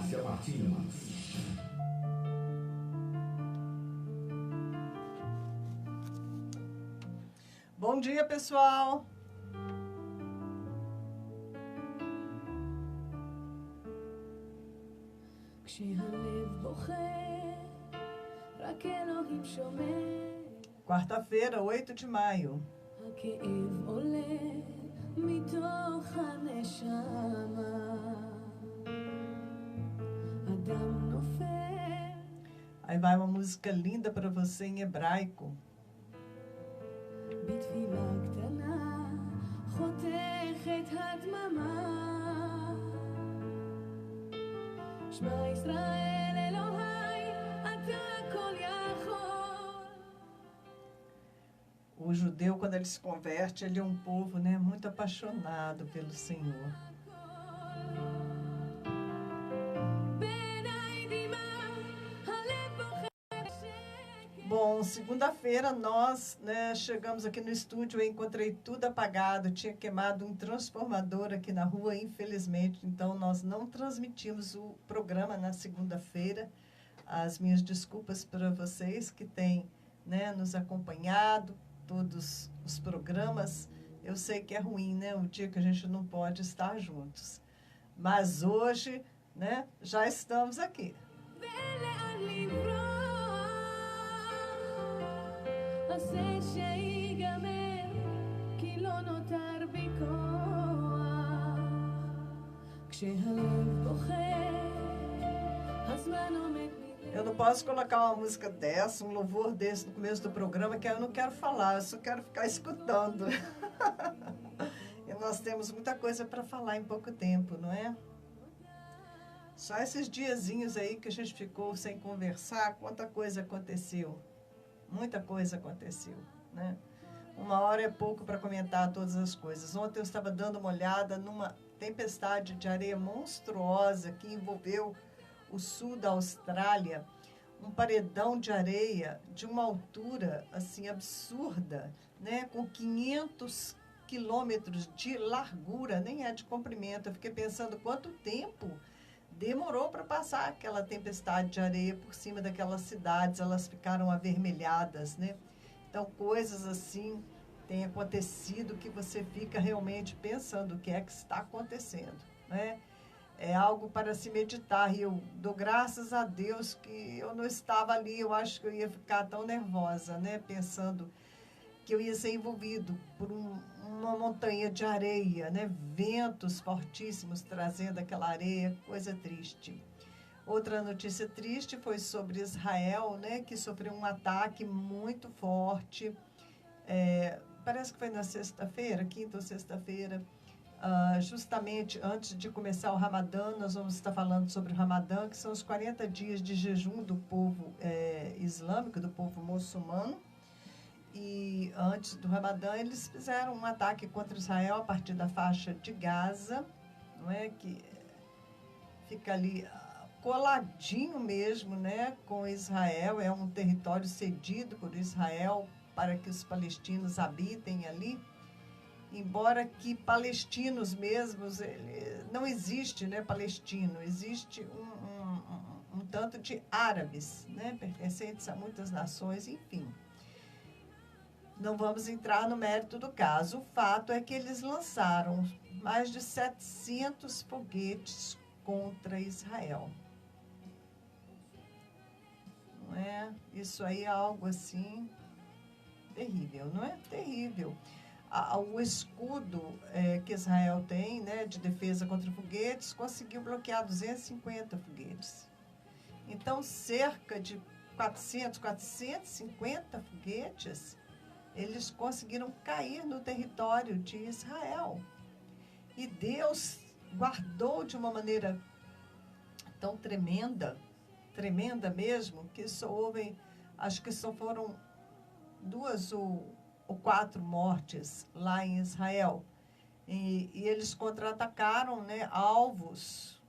Márcia Martins. Bom dia, pessoal! Quarta-feira, 8 de maio. Aí vai uma música linda para você em hebraico. O judeu, quando ele se converte, ele é um povo, né, muito apaixonado pelo Senhor. Bom, segunda-feira nós, né, chegamos aqui no estúdio, eu encontrei tudo apagado, tinha queimado um transformador aqui na rua, infelizmente, então nós não transmitimos o programa na segunda-feira. As minhas desculpas para vocês que têm, né, nos acompanhado, todos os programas. Eu sei que é ruim, né, o dia que a gente não pode estar juntos. Mas hoje, né, já estamos aqui. Eu não posso colocar uma música dessa, um louvor desse no começo do programa, que eu não quero falar, eu só quero ficar escutando. E nós temos muita coisa para falar em pouco tempo, não é? Só esses diazinhos aí que a gente ficou sem conversar, quanta coisa aconteceu. Muita coisa aconteceu, né? Uma hora é pouco para comentar todas as coisas. Ontem eu estava dando uma olhada numa tempestade de areia monstruosa que envolveu o sul da Austrália, um paredão de areia de uma altura assim absurda, né? Com 500 quilômetros de largura, nem é de comprimento. Eu fiquei pensando quanto tempo demorou para passar aquela tempestade de areia por cima daquelas cidades, elas ficaram avermelhadas, né? Então, coisas assim têm acontecido que você fica realmente pensando o que é que está acontecendo, né? É algo para se meditar, e eu dou graças a Deus que eu não estava ali, eu acho que eu ia ficar tão nervosa, né? Pensando que eu ia ser envolvido por uma montanha de areia, né? Ventos fortíssimos trazendo aquela areia, coisa triste. Outra notícia triste foi sobre Israel, né? Que sofreu um ataque muito forte. Parece que foi na sexta-feira, quinta ou sexta-feira, justamente antes de começar o Ramadã. Nós vamos estar falando sobre o Ramadã, que são os 40 dias de jejum do povo islâmico, do povo muçulmano. E antes do Ramadã, eles fizeram um ataque contra Israel a partir da faixa de Gaza, não é? Que fica ali coladinho mesmo, né, com Israel. É um território cedido por Israel para que os palestinos habitem ali. Embora que palestinos mesmos, não existe, né, palestino, existe um tanto de árabes, né, pertencentes a muitas nações, enfim. Não vamos entrar no mérito do caso. O fato é que eles lançaram mais de 700 foguetes contra Israel. Não é? Isso aí é algo assim terrível, não é? Terrível. O escudo que Israel tem, né, de defesa contra foguetes, conseguiu bloquear 250 foguetes. Então, cerca de 450 foguetes, eles conseguiram cair no território de Israel. E Deus guardou de uma maneira tão tremenda, tremenda mesmo, que só houve, acho que só foram 2 ou 4 mortes lá em Israel. E eles contra-atacaram, né, alvos,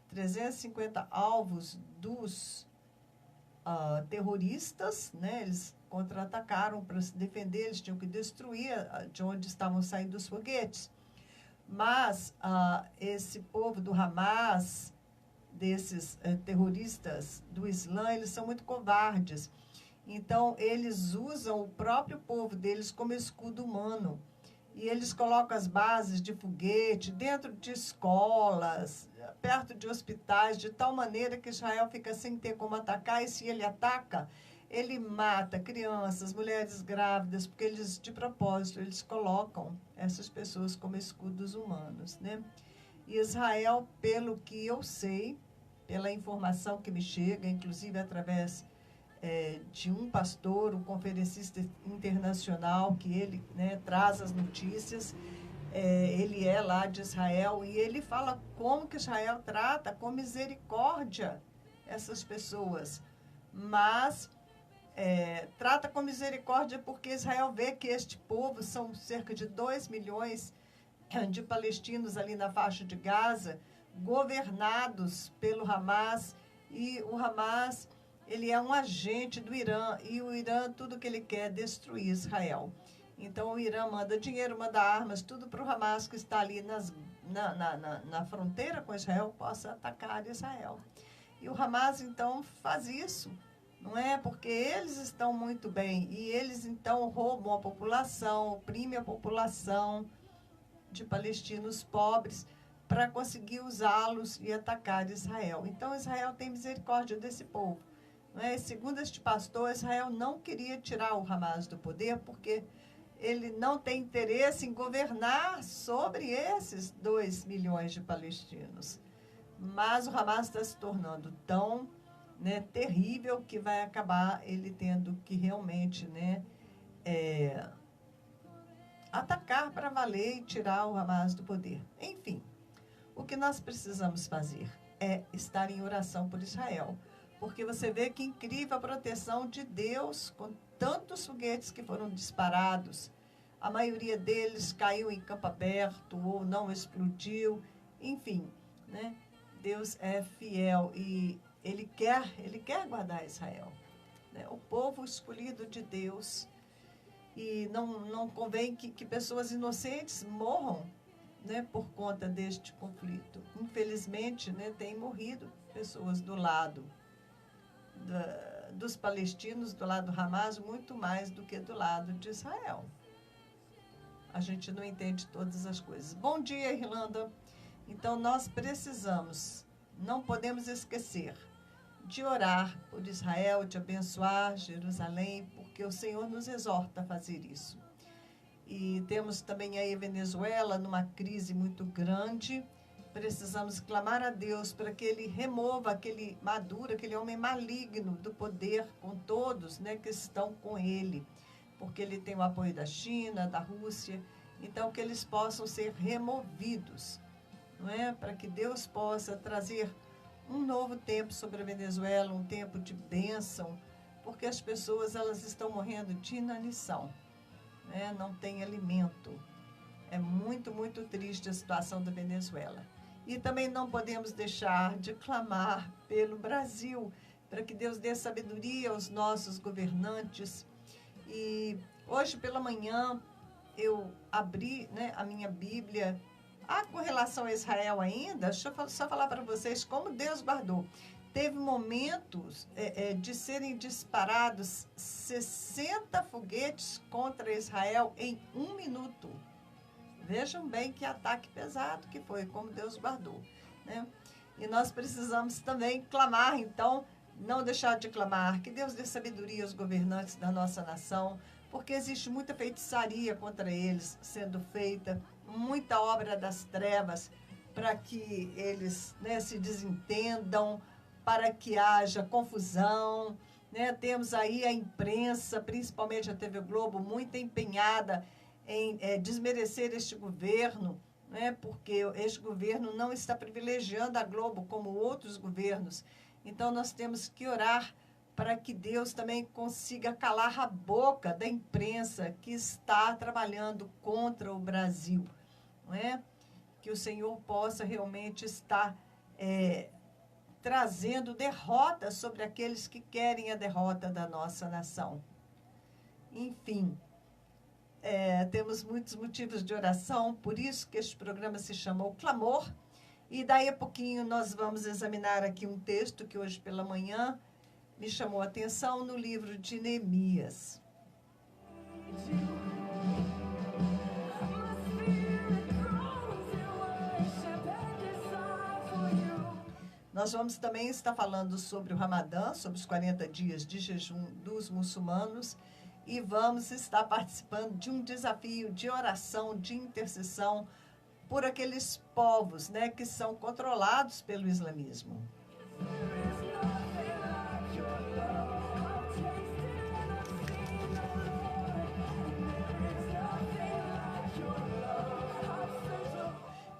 350 alvos dos terroristas, né? Eles contra-atacaram para se defender, eles tinham que destruir de onde estavam saindo os foguetes. Mas esse povo do Hamas desses terroristas do Islã, eles são muito covardes. Então, eles usam o próprio povo deles como escudo humano. E eles colocam as bases de foguete dentro de escolas, perto de hospitais, de tal maneira que Israel fica sem ter como atacar. E se ele ataca, ele mata crianças, mulheres grávidas, porque eles, de propósito, eles colocam essas pessoas como escudos humanos, né? E Israel, pelo que eu sei, pela informação que me chega, inclusive através de um pastor, um conferencista internacional, que ele, né, traz as notícias, ele é lá de Israel, e ele fala como que Israel trata com misericórdia essas pessoas, mas trata com misericórdia porque Israel vê que este povo, são cerca de 2 milhões de palestinos ali na faixa de Gaza, governados pelo Hamas, e o Hamas, ele é um agente do Irã, e o Irã, tudo que ele quer é destruir Israel. Então, o Irã manda dinheiro, manda armas, tudo para o Hamas, que está ali na fronteira com Israel, possa atacar Israel. E o Hamas, então, faz isso, não é? Porque eles estão muito bem, e eles, então, roubam a população, oprimem a população de palestinos pobres, para conseguir usá-los e atacar Israel. Então, Israel tem misericórdia desse povo. Segundo este pastor, Israel não queria tirar o Hamas do poder porque ele não tem interesse em governar sobre esses 2 milhões de palestinos. Mas o Hamas está se tornando tão, né, terrível que vai acabar ele tendo que realmente, né, atacar para valer e tirar o Hamas do poder. Enfim, o que nós precisamos fazer é estar em oração por Israel. Porque você vê que incrível a proteção de Deus com tantos foguetes que foram disparados. A maioria deles caiu em campo aberto ou não explodiu. Enfim, né? Deus é fiel e Ele quer guardar Israel, né? O povo escolhido de Deus. E não convém que pessoas inocentes morram, né, por conta deste conflito. Infelizmente, né, tem morrido pessoas do lado dos palestinos, do lado do Hamas, muito mais do que do lado de Israel. A gente não entende todas as coisas. Bom dia, Irlanda. Então, nós precisamos, não podemos esquecer de orar por Israel, de abençoar Jerusalém, porque o Senhor nos exorta a fazer isso. E temos também aí a Venezuela numa crise muito grande. Precisamos clamar a Deus para que Ele remova aquele Maduro, aquele homem maligno do poder com todos, né, que estão com ele, porque ele tem o apoio da China, da Rússia. Então, que eles possam ser removidos, não é? Para que Deus possa trazer um novo tempo sobre a Venezuela, um tempo de bênção, porque as pessoas, elas estão morrendo de inanição, né? Não tem alimento. É muito, muito triste a situação da Venezuela. E também não podemos deixar de clamar pelo Brasil, para que Deus dê sabedoria aos nossos governantes. E hoje pela manhã eu abri, né, a minha Bíblia. Com relação a Israel ainda, deixa eu só falar para vocês como Deus guardou. Teve momentos de serem disparados 60 foguetes contra Israel em 1 minuto. Vejam bem que ataque pesado que foi, como Deus guardou, né? E nós precisamos também clamar, então, não deixar de clamar, que Deus dê sabedoria aos governantes da nossa nação, porque existe muita feitiçaria contra eles sendo feita, muita obra das trevas para que eles, né, se desentendam, para que haja confusão, né? Temos aí a imprensa, principalmente a TV Globo, muito empenhada em desmerecer este governo, né? Porque este governo não está privilegiando a Globo como outros governos. Então, nós temos que orar para que Deus também consiga calar a boca da imprensa que está trabalhando contra o Brasil, não é? Que o Senhor possa realmente estar trazendo derrota sobre aqueles que querem a derrota da nossa nação. Enfim, temos muitos motivos de oração, por isso que este programa se chama O Clamor, E daí a pouquinho nós vamos examinar aqui um texto que hoje pela manhã me chamou a atenção no livro de Neemias. Nós vamos também estar falando sobre o Ramadã, sobre os 40 dias de jejum dos muçulmanos, e vamos estar participando de um desafio de oração, de intercessão por aqueles povos, né, que são controlados pelo islamismo.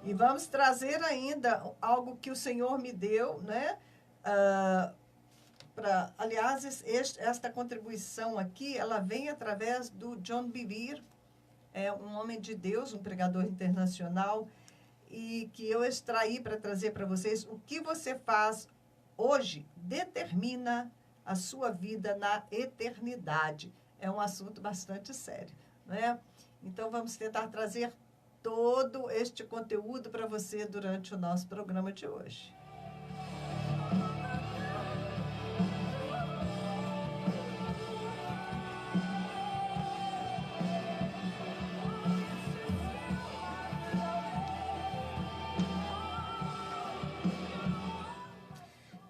E vamos trazer ainda algo que o Senhor me deu, né? Aliás, esta contribuição aqui, ela vem através do John Bevere, é um homem de Deus, um pregador internacional, e que eu extraí para trazer para vocês. O que você faz hoje determina a sua vida na eternidade. É um assunto bastante sério, né? Então, vamos tentar trazer todo este conteúdo para você durante o nosso programa de hoje.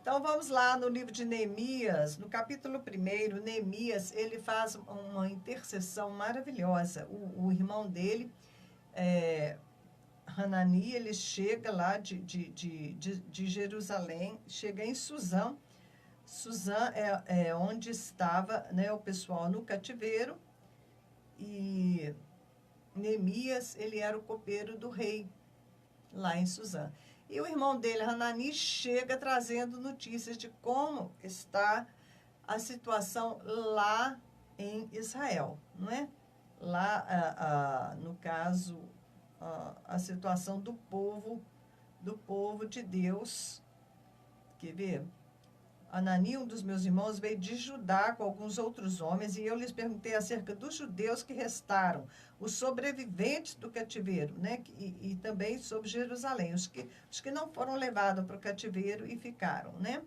Então, vamos lá no livro de Neemias, no capítulo 1, Neemias, ele faz uma intercessão maravilhosa. O irmão dele, Hanani, ele chega lá de Jerusalém, chega em Suzã. Suzã é onde estava, né, o pessoal no cativeiro, e Neemias, ele era o copeiro do rei, lá em Suzã. E o irmão dele, Hanani, chega trazendo notícias de como está a situação lá em Israel, não é? Lá, no caso, a situação do povo de Deus. Quer ver? Hanani, um dos meus irmãos, veio de Judá com alguns outros homens, e eu lhes perguntei acerca dos judeus que restaram, os sobreviventes do cativeiro, né? E também sobre Jerusalém, os que não foram levados para o cativeiro e ficaram, né?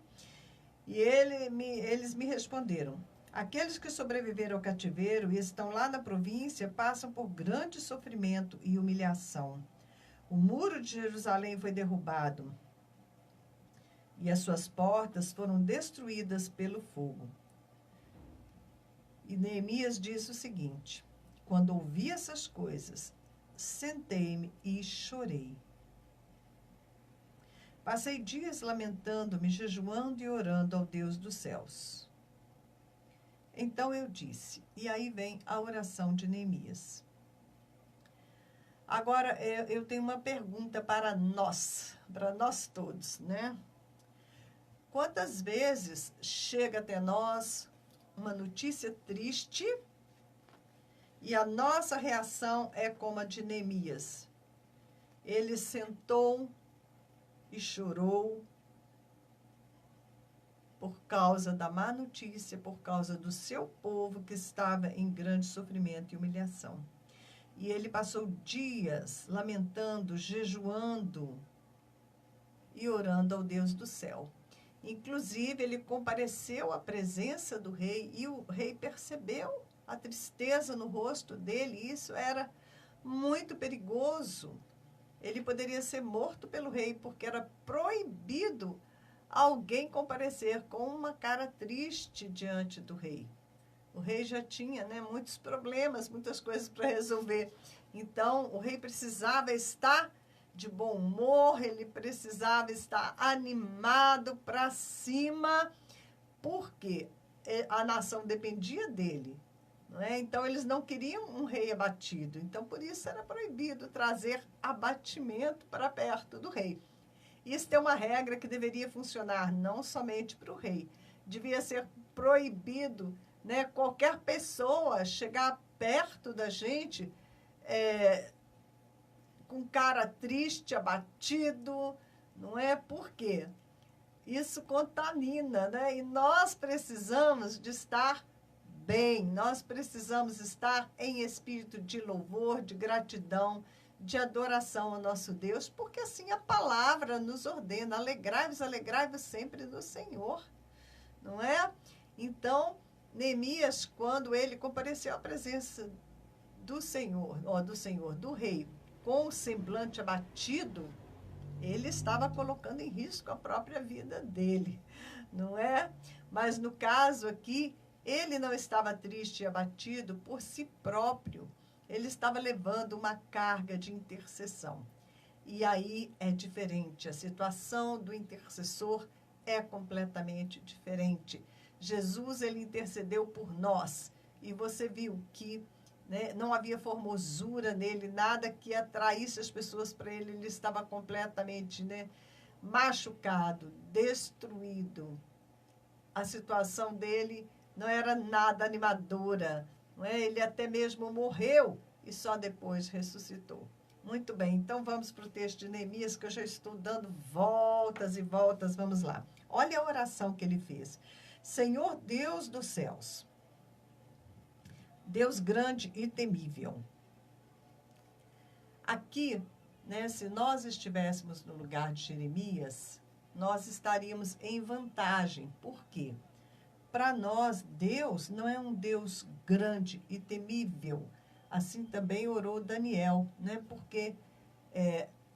E eles me responderam: aqueles que sobreviveram ao cativeiro e estão lá na província passam por grande sofrimento e humilhação. O muro de Jerusalém foi derrubado e as suas portas foram destruídas pelo fogo. E Neemias disse o seguinte: quando ouvi essas coisas, sentei-me e chorei. Passei dias lamentando-me, jejuando e orando ao Deus dos céus. Então eu disse, e aí vem a oração de Neemias. Agora, eu tenho uma pergunta para nós todos, né? Quantas vezes chega até nós uma notícia triste e a nossa reação é como a de Neemias? Ele sentou e chorou por causa da má notícia, por causa do seu povo que estava em grande sofrimento e humilhação. E ele passou dias lamentando, jejuando e orando ao Deus do céu. Inclusive, ele compareceu à presença do rei e o rei percebeu a tristeza no rosto dele. E isso era muito perigoso. Ele poderia ser morto pelo rei, porque era proibido alguém comparecer com uma cara triste diante do rei. O rei já tinha, né, muitos problemas, muitas coisas para resolver. Então, o rei precisava estar de bom humor, ele precisava estar animado para cima, porque a nação dependia dele, não é? Então, eles não queriam um rei abatido. Então, por isso era proibido trazer abatimento para perto do rei. Isso é uma regra que deveria funcionar não somente para o rei. Devia ser proibido, né, qualquer pessoa chegar perto da gente com cara triste, abatido, não é? Por quê? Isso contamina, né? E nós precisamos de estar bem, nós precisamos estar em espírito de louvor, de gratidão, de adoração ao nosso Deus, porque assim a palavra nos ordena: alegrai-vos sempre no Senhor, não é? Então, Neemias, quando ele compareceu à presença do rei, com o semblante abatido, ele estava colocando em risco a própria vida dele, não é? Mas no caso aqui, ele não estava triste e abatido por si próprio, ele estava levando uma carga de intercessão. E aí é diferente, a situação do intercessor é completamente diferente. Jesus, ele intercedeu por nós, e você viu que, né, não havia formosura nele, nada que atraísse as pessoas para ele. Ele estava completamente, né, machucado, destruído. A situação dele não era nada animadora, não é? Ele até mesmo morreu e só depois ressuscitou. Muito bem, então vamos para o texto de Neemias, que eu já estou dando voltas e voltas. Vamos lá. Olha a oração que ele fez. Senhor Deus dos céus, Deus grande e temível. Aqui, né, se nós estivéssemos no lugar de Jeremias, nós estaríamos em vantagem. Por quê? Para nós, Deus não é um Deus grande e temível. Assim também orou Daniel, né? Porque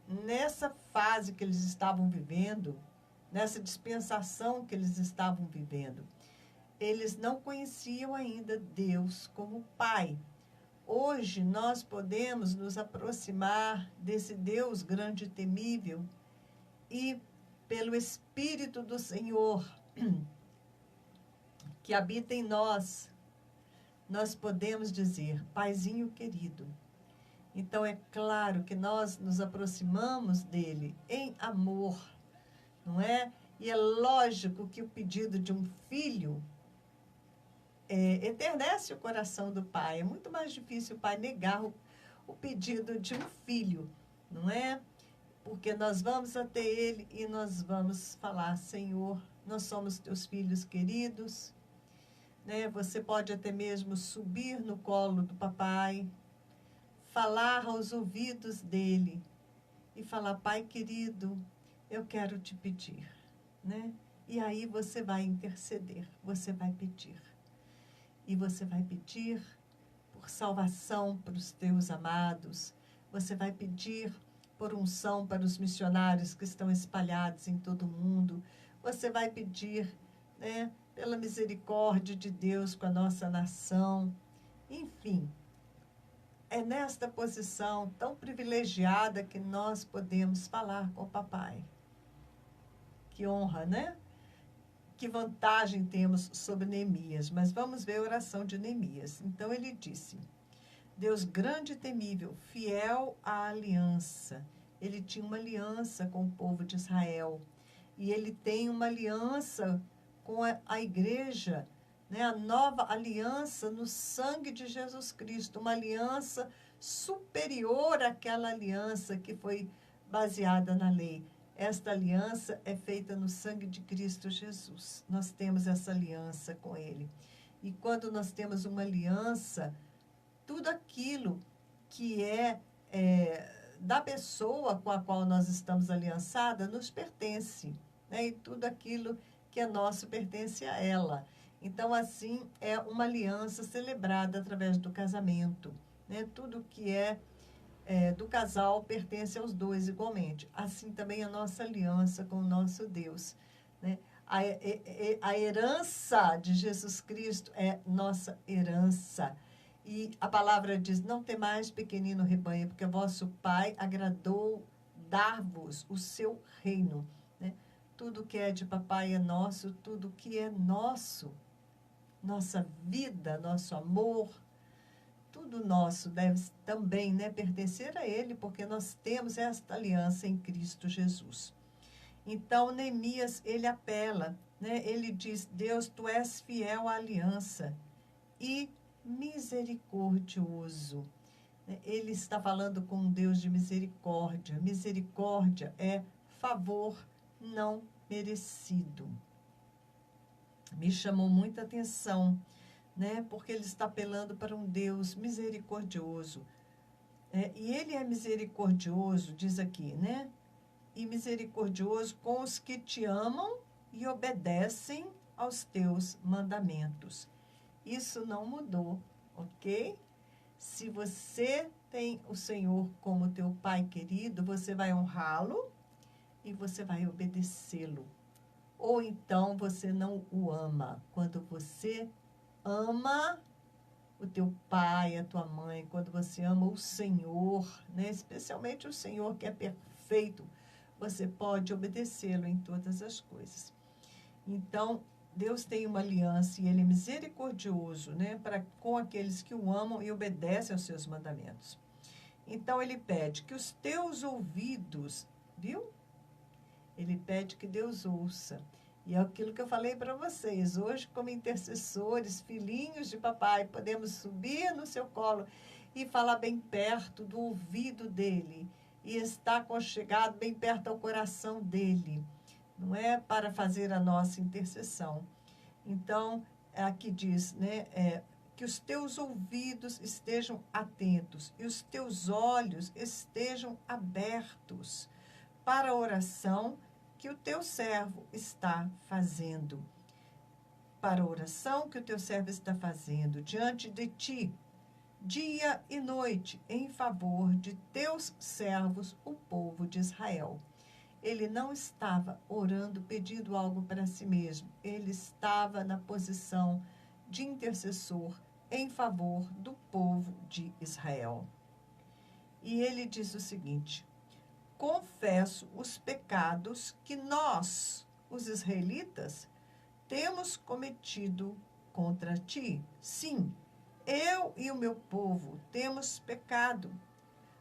nessa fase que eles estavam vivendo, nessa dispensação que eles estavam vivendo, eles não conheciam ainda Deus como Pai. Hoje nós podemos nos aproximar desse Deus grande e temível e, pelo Espírito do Senhor que habita em nós, nós podemos dizer: Paizinho querido. Então é claro que nós nos aproximamos dele em amor, não é? E é lógico que o pedido de um filho eternece o coração do pai. É muito mais difícil o pai negar o pedido de um filho, não é? Porque nós vamos até ele e nós vamos falar: Senhor, nós somos teus filhos queridos, né? Você pode até mesmo subir no colo do papai, falar aos ouvidos dele e falar: Pai querido, eu quero te pedir, né? E aí você vai interceder, você vai pedir. E você vai pedir por salvação para os teus amados, você vai pedir por unção para os missionários que estão espalhados em todo o mundo, você vai pedir, né, pela misericórdia de Deus com a nossa nação. Enfim, é nesta posição tão privilegiada que nós podemos falar com o papai. Que honra, né? Que vantagem temos sobre Neemias. Mas vamos ver a oração de Neemias. Então ele disse: Deus grande e temível, fiel à aliança. Ele tinha uma aliança com o povo de Israel. E ele tem uma aliança com a igreja, né? A nova aliança no sangue de Jesus Cristo. Uma aliança superior àquela aliança que foi baseada na lei. Esta aliança é feita no sangue de Cristo Jesus. Nós temos essa aliança com ele. E quando nós temos uma aliança, tudo aquilo que da pessoa com a qual nós estamos aliançada nos pertence, né? E tudo aquilo que é nosso pertence a ela. Então, assim, é uma aliança celebrada através do casamento, né? Tudo que do casal pertence aos dois igualmente. Assim também a nossa aliança com o nosso Deus, né? A herança de Jesus Cristo é nossa herança. E a palavra diz: não temais, pequenino rebanho, porque vosso Pai agradou dar-vos o seu reino, né? Tudo que é de papai é nosso, tudo que é nosso, nossa vida, nosso amor, tudo nosso deve também, né, pertencer a ele, porque nós temos esta aliança em Cristo Jesus. Então, Neemias, ele apela, né? Ele diz: Deus, tu és fiel à aliança e misericordioso. Ele está falando com um Deus de misericórdia. Misericórdia é favor não merecido. Me chamou muita atenção, né? Porque ele está apelando para um Deus misericordioso. E ele é misericordioso, diz aqui, né? E misericordioso com os que te amam e obedecem aos teus mandamentos. Isso não mudou, ok? Se você tem o Senhor como teu Pai querido, você vai honrá-lo e você vai obedecê-lo. Ou então você não o ama. Quando você ama o teu pai, a tua mãe, quando você ama o Senhor, né? Especialmente o Senhor que é perfeito, você pode obedecê-lo em todas as coisas. Então, Deus tem uma aliança e Ele é misericordioso, né? Com aqueles que o amam e obedecem aos seus mandamentos. Então, Ele pede que os teus ouvidos, viu? Ele pede que Deus ouça. E é aquilo que eu falei para vocês. Hoje, como intercessores, filhinhos de papai, podemos subir no seu colo e falar bem perto do ouvido dele. E estar aconchegado bem perto ao coração dele. Não é para fazer a nossa intercessão. Então, aqui diz, né? Que os teus ouvidos estejam atentos e os teus olhos estejam abertos para a oração que o teu servo está fazendo. Para a oração que o teu servo está fazendo diante de ti, dia e noite, em favor de teus servos, o povo de Israel. Ele não estava orando, pedindo algo para si mesmo. Ele estava na posição de intercessor em favor do povo de Israel. E ele diz o seguinte: confesso os pecados que nós, os israelitas, temos cometido contra ti. Sim, eu e o meu povo temos pecado.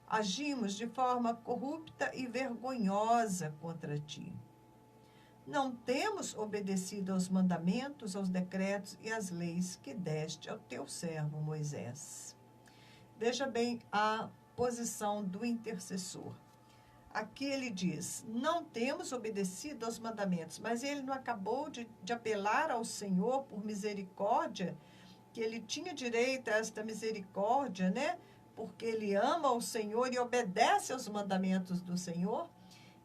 Agimos de forma corrupta e vergonhosa contra ti. Não temos obedecido aos mandamentos, aos decretos e às leis que deste ao teu servo Moisés. Veja bem a posição do intercessor. Aqui ele diz, não temos obedecido aos mandamentos, mas ele não acabou de apelar ao Senhor por misericórdia, que ele tinha direito a esta misericórdia, né? Porque ele ama o Senhor e obedece aos mandamentos do Senhor.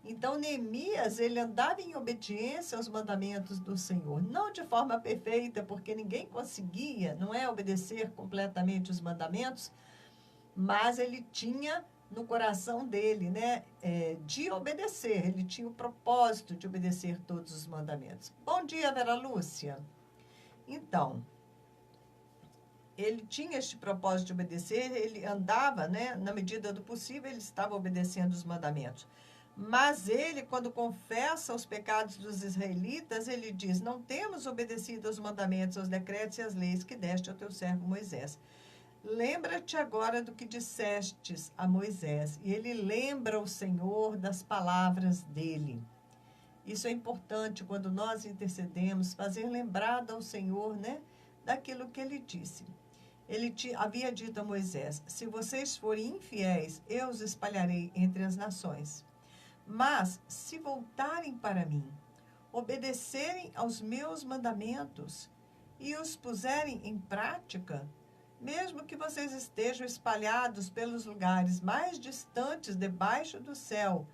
Então, Neemias, ele andava em obediência aos mandamentos do Senhor. Não de forma perfeita, porque ninguém conseguia, não é, obedecer completamente os mandamentos, mas ele tinha no coração dele, né, de obedecer. Ele tinha o propósito de obedecer todos os mandamentos. Bom dia, Vera Lúcia. Então, ele tinha este propósito de obedecer, ele andava, né, na medida do possível, ele estava obedecendo os mandamentos. Mas ele, quando confessa os pecados dos israelitas, ele diz, não temos obedecido aos mandamentos, aos decretos e às leis que deste ao teu servo Moisés. Lembra-te agora do que dissestes a Moisés. E ele lembra o Senhor das palavras dele. Isso é importante quando nós intercedemos, fazer lembrado ao Senhor, né, daquilo que ele disse. Ele havia dito a Moisés, se vocês forem infiéis, eu os espalharei entre as nações. Mas, se voltarem para mim, obedecerem aos meus mandamentos e os puserem em prática, mesmo que vocês estejam espalhados pelos lugares mais distantes debaixo do céu,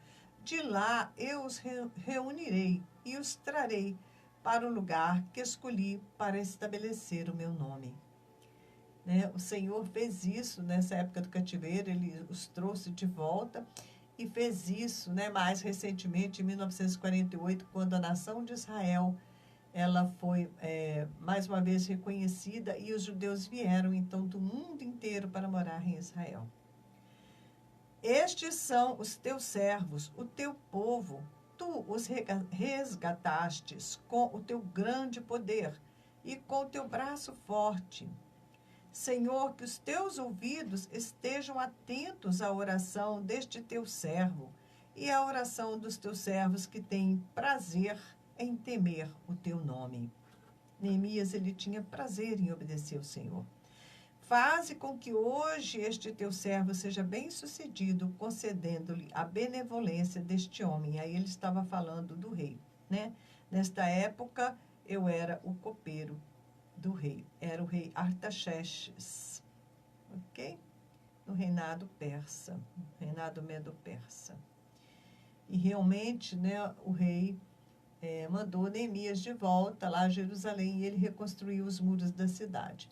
de lá eu os reunirei e os trarei para o lugar que escolhi para estabelecer o meu nome. Né? O Senhor fez isso nessa época do cativeiro, ele os trouxe de volta e fez isso, né, mais recentemente, em 1948, quando a nação de Israel ela foi mais uma vez reconhecida e os judeus vieram então do mundo inteiro para morar em Israel. Estes são os teus servos, o teu povo, tu os resgatastes com o teu grande poder e com o teu braço forte. Senhor, que os teus ouvidos estejam atentos à oração deste teu servo e à oração dos teus servos que têm prazer em temer o teu nome. Neemias, ele tinha prazer em obedecer ao Senhor. Faze com que hoje este teu servo seja bem-sucedido, concedendo-lhe a benevolência deste homem. Aí ele estava falando do rei, né? Nesta época, eu era o copeiro do rei. Era o rei Artaxerxes, ok? No reinado persa, reinado medo-persa. E realmente, né, o rei mandou Neemias de volta lá a Jerusalém e ele reconstruiu os muros da cidade.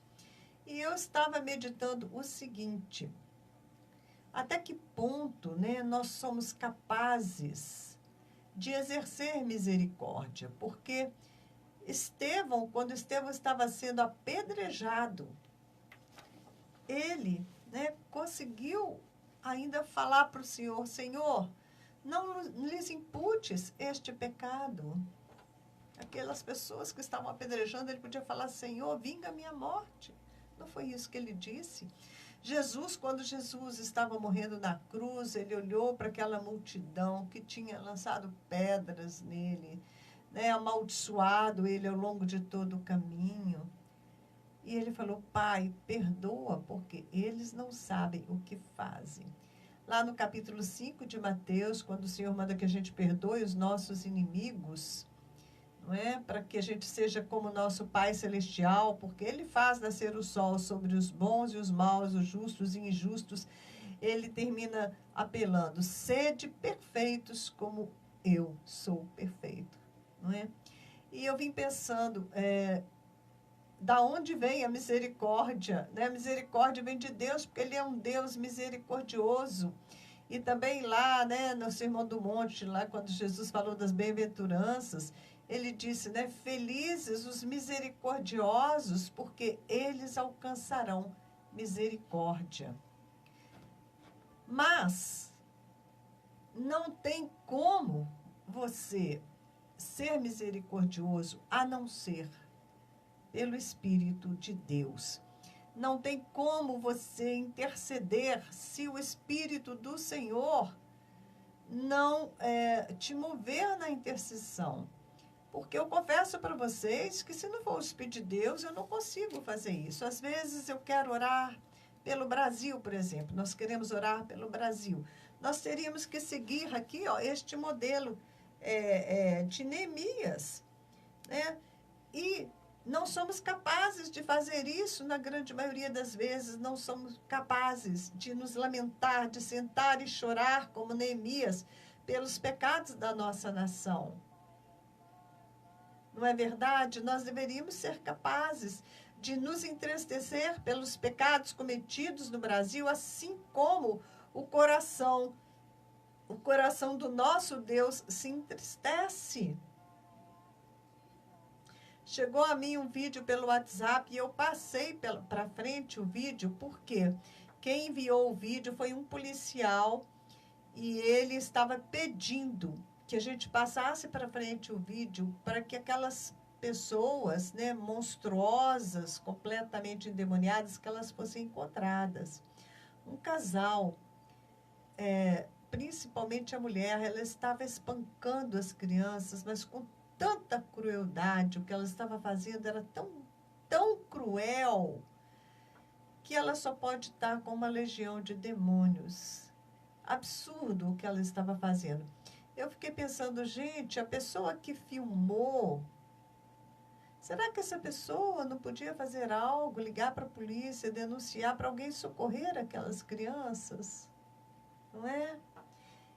E eu estava meditando o seguinte: até que ponto, né, nós somos capazes de exercer misericórdia? Porque Estevão, quando Estevão estava sendo apedrejado, ele, né, conseguiu ainda falar para o Senhor: Senhor, não lhes imputes este pecado. Aquelas pessoas que estavam apedrejando, ele podia falar: Senhor, vinga a minha morte. Não foi isso que ele disse? Jesus, quando Jesus estava morrendo na cruz, ele olhou para aquela multidão que tinha lançado pedras nele, né, amaldiçoado ele ao longo de todo o caminho. E ele falou: Pai, perdoa, porque eles não sabem o que fazem. Lá no capítulo 5 de Mateus, quando o Senhor manda que a gente perdoe os nossos inimigos, não é? Para que a gente seja como nosso Pai Celestial, porque Ele faz nascer o sol sobre os bons e os maus, os justos e injustos. Ele termina apelando: sede perfeitos como eu sou perfeito, não é? E eu vim pensando, da onde vem a misericórdia, né? A misericórdia vem de Deus, porque Ele é um Deus misericordioso. E também lá, né, no Sermão do Monte, lá quando Jesus falou das bem-aventuranças, ele disse, né, felizes os misericordiosos, porque eles alcançarão misericórdia. Mas não tem como você ser misericordioso a não ser pelo Espírito de Deus. Não tem como você interceder se o Espírito do Senhor não te mover na intercessão. Porque eu confesso para vocês que se não for o Espírito de Deus, eu não consigo fazer isso. Às vezes eu quero orar pelo Brasil, por exemplo. Nós queremos orar pelo Brasil. Nós teríamos que seguir aqui, ó, este modelo de Neemias, né? E não somos capazes de fazer isso na grande maioria das vezes. Não somos capazes de nos lamentar, de sentar e chorar como Neemias pelos pecados da nossa nação. Não é verdade? Nós deveríamos ser capazes de nos entristecer pelos pecados cometidos no Brasil, assim como o coração do nosso Deus se entristece. Chegou a mim um vídeo pelo WhatsApp e eu passei para frente o vídeo, porque quem enviou o vídeo foi um policial e ele estava pedindo que a gente passasse para frente o vídeo para que aquelas pessoas, né, monstruosas, completamente endemoniadas, que elas fossem encontradas. Um casal, principalmente a mulher, ela estava espancando as crianças, mas com tanta crueldade. O que ela estava fazendo era tão cruel, que ela só pode estar com uma legião de demônios. Absurdo o que ela estava fazendo. Eu fiquei pensando, gente, a pessoa que filmou, será que essa pessoa não podia fazer algo, ligar para a polícia, denunciar para alguém socorrer aquelas crianças? Não é?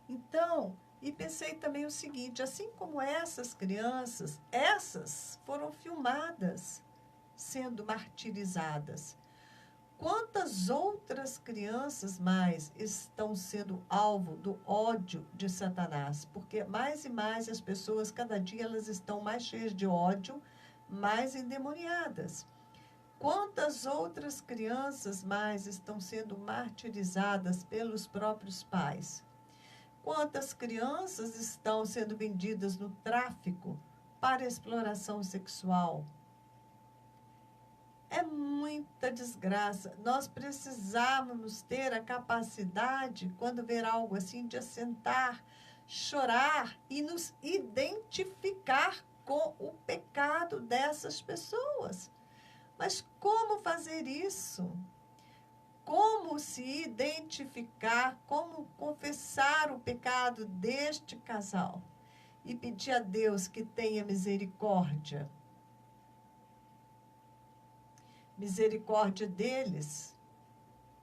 Então, e pensei também o seguinte, assim como essas crianças, essas foram filmadas sendo martirizadas. Quantas outras crianças mais estão sendo alvo do ódio de Satanás? Porque mais e mais as pessoas, cada dia, elas estão mais cheias de ódio, mais endemoniadas. Quantas outras crianças mais estão sendo martirizadas pelos próprios pais? Quantas crianças estão sendo vendidas no tráfico para exploração sexual? É muita desgraça. Nós precisávamos ter a capacidade, quando ver algo assim, de assentar, chorar e nos identificar com o pecado dessas pessoas. Mas como fazer isso? Como se identificar, como confessar o pecado deste casal e pedir a Deus que tenha misericórdia? Misericórdia deles,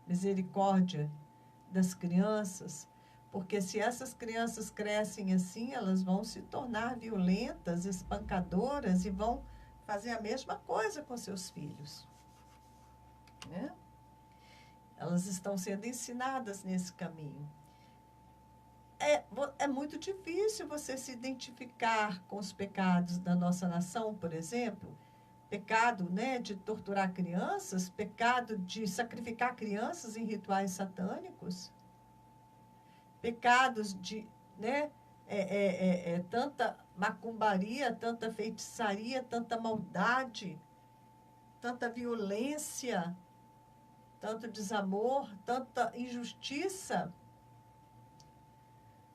misericórdia das crianças, porque se essas crianças crescem assim, elas vão se tornar violentas, espancadoras e vão fazer a mesma coisa com seus filhos, né? Elas estão sendo ensinadas nesse caminho. É muito difícil você se identificar com os pecados da nossa nação, por exemplo. Pecado, né, de torturar crianças, pecado de sacrificar crianças em rituais satânicos, pecados de, né, tanta macumbaria, tanta feitiçaria, tanta maldade, tanta violência, tanto desamor, tanta injustiça.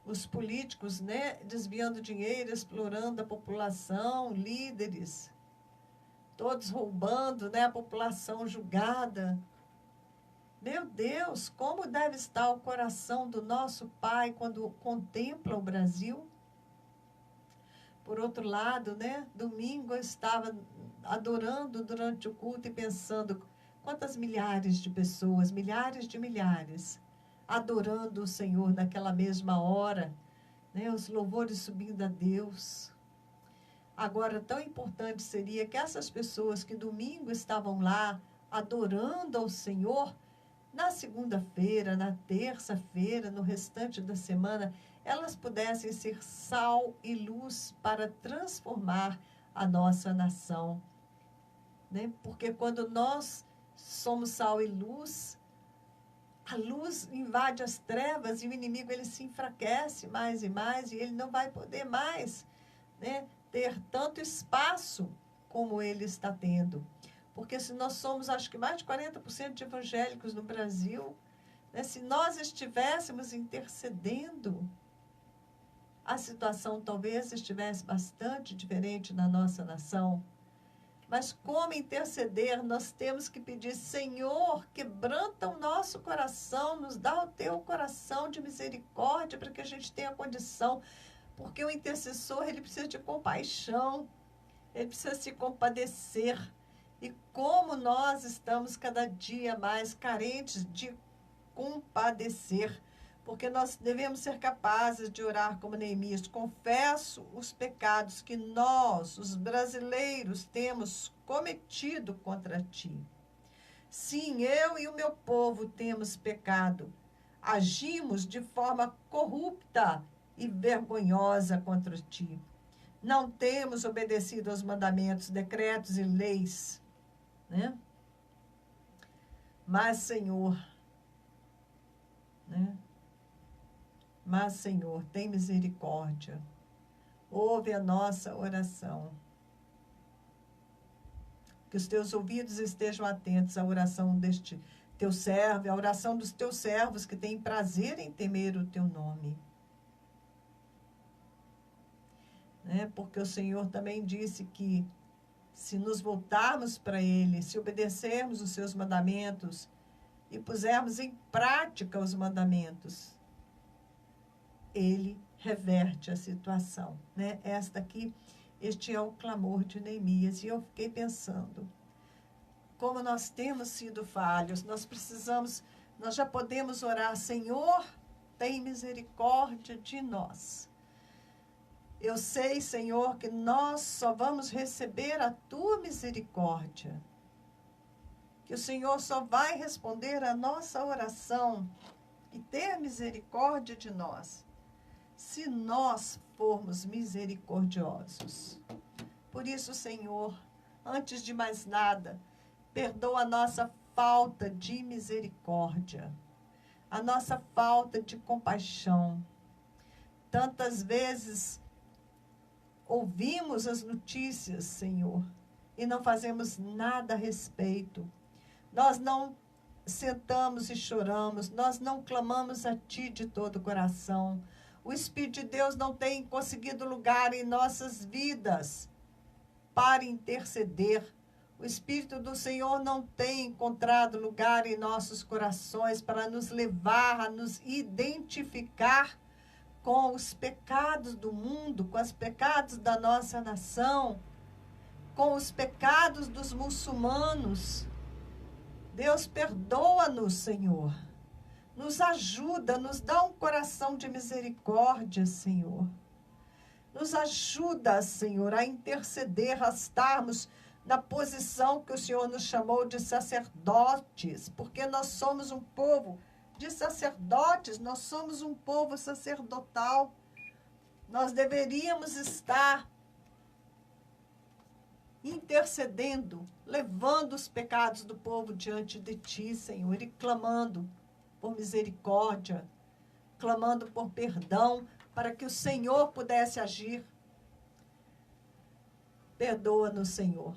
Os políticos, né, desviando dinheiro, explorando a população, líderes, todos roubando, né, a população julgada. Meu Deus, como deve estar o coração do nosso Pai quando contempla o Brasil? Por outro lado, né, domingo eu estava adorando durante o culto e pensando quantas milhares de pessoas, milhares de milhares, adorando o Senhor naquela mesma hora, né, os louvores subindo a Deus. Agora, tão importante seria que essas pessoas que domingo estavam lá adorando ao Senhor, na segunda-feira, na terça-feira, no restante da semana, elas pudessem ser sal e luz para transformar a nossa nação, né? Porque quando nós somos sal e luz, a luz invade as trevas e o inimigo ele se enfraquece mais e mais e ele não vai poder mais, né, ter tanto espaço como ele está tendo. Porque se nós somos, acho que mais de 40% de evangélicos no Brasil, né, se nós estivéssemos intercedendo, a situação talvez estivesse bastante diferente na nossa nação. Mas como interceder, nós temos que pedir, Senhor, quebranta o nosso coração, nos dá o teu coração de misericórdia para que a gente tenha condição. Porque o intercessor, ele precisa de compaixão, ele precisa se compadecer. E como nós estamos cada dia mais carentes de compadecer, porque nós devemos ser capazes de orar como Neemias. Confesso os pecados que nós, os brasileiros, temos cometido contra ti. Sim, eu e o meu povo temos pecado. Agimos de forma corrupta e vergonhosa contra ti. Não temos obedecido aos mandamentos, decretos e leis, né? Mas, Senhor, né? Mas, Senhor, tem misericórdia. Ouve a nossa oração. Que os teus ouvidos estejam atentos à oração deste teu servo, à oração dos teus servos que têm prazer em temer o teu nome. Né? Porque o Senhor também disse que se nos voltarmos para Ele, se obedecermos os seus mandamentos e pusermos em prática os mandamentos, Ele reverte a situação, né? Este é o clamor de Neemias. E eu fiquei pensando, como nós temos sido falhos, nós já podemos orar, Senhor, tem misericórdia de nós. Eu sei, Senhor, que nós só vamos receber a tua misericórdia, que o Senhor só vai responder a nossa oração e ter misericórdia de nós, se nós formos misericordiosos. Por isso, Senhor, antes de mais nada, perdoa a nossa falta de misericórdia, a nossa falta de compaixão. Tantas vezes ouvimos as notícias, Senhor, e não fazemos nada a respeito. Nós não sentamos e choramos, nós não clamamos a Ti de todo o coração. O Espírito de Deus não tem conseguido lugar em nossas vidas para interceder. O Espírito do Senhor não tem encontrado lugar em nossos corações para nos levar a nos identificar com os pecados do mundo, com os pecados da nossa nação, com os pecados dos muçulmanos, Deus, perdoa-nos, Senhor. Nos ajuda, nos dá um coração de misericórdia, Senhor. Nos ajuda, Senhor, a interceder, a estarmos na posição que o Senhor nos chamou de sacerdotes, porque nós somos um povo de sacerdotes, nós somos um povo sacerdotal. Nós deveríamos estar intercedendo, levando os pecados do povo diante de Ti, Senhor, e clamando por misericórdia, clamando por perdão, para que o Senhor pudesse agir. Perdoa-nos, Senhor.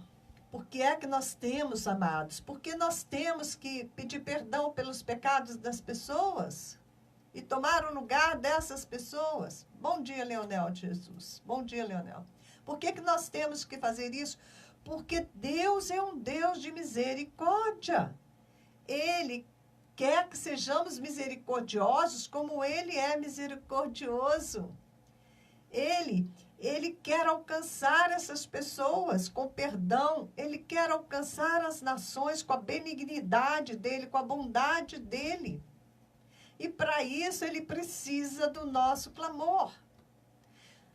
Por que é que nós temos, amados? Porque nós temos que pedir perdão pelos pecados das pessoas e tomar o lugar dessas pessoas. Bom dia, Leonel Jesus. Bom dia, Leonel. Por que que nós temos que fazer isso? Porque Deus é um Deus de misericórdia. Ele quer que sejamos misericordiosos como Ele é misericordioso. Ele quer alcançar essas pessoas com perdão. Ele quer alcançar as nações com a benignidade dEle, com a bondade dEle. E para isso Ele precisa do nosso clamor.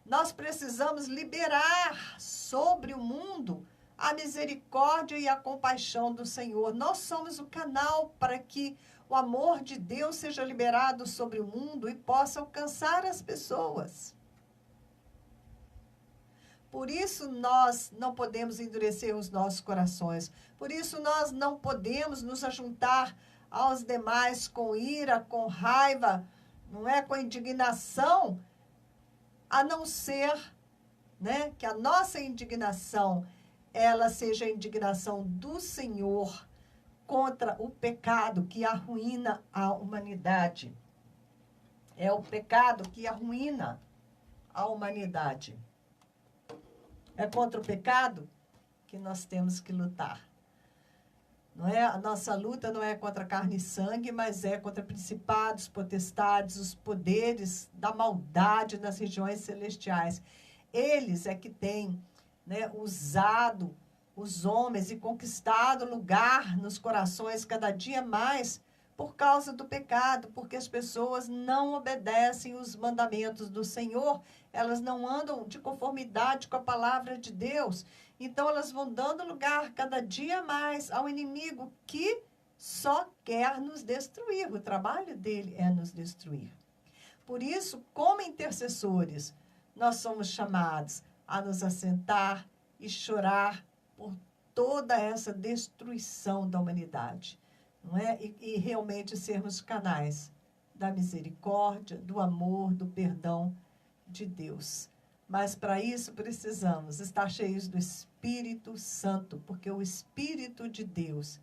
Nós precisamos liberar sobre o mundo a misericórdia e a compaixão do Senhor. Nós somos o canal para que o amor de Deus seja liberado sobre o mundo e possa alcançar as pessoas. Por isso nós não podemos endurecer os nossos corações. Por isso nós não podemos nos ajuntar aos demais com ira, com raiva, não é, com indignação, a não ser, né, que a nossa indignação ela seja a indignação do Senhor contra o pecado que arruína a humanidade. É o pecado que arruína a humanidade. É contra o pecado que nós temos que lutar. Não é? A nossa luta não é contra carne e sangue, mas é contra principados, potestades, os poderes da maldade nas regiões celestiais. Eles é que têm, né, usado os homens e conquistado lugar nos corações cada dia mais por causa do pecado, porque as pessoas não obedecem os mandamentos do Senhor, elas não andam de conformidade com a palavra de Deus. Então, elas vão dando lugar cada dia mais ao inimigo que só quer nos destruir. O trabalho dele é nos destruir. Por isso, como intercessores, nós somos chamados a nos assentar e chorar por toda essa destruição da humanidade, não é? E realmente sermos canais da misericórdia, do amor, do perdão de Deus. Mas para isso precisamos estar cheios do Espírito Santo, porque o Espírito de Deus,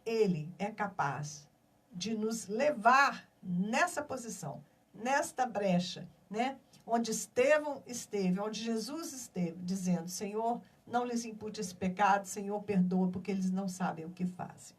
ele é capaz de nos levar nessa posição, nesta brecha, né? Onde Estevão esteve, onde Jesus esteve, dizendo: Senhor, não lhes impute esse pecado, Senhor, perdoa, porque eles não sabem o que fazem.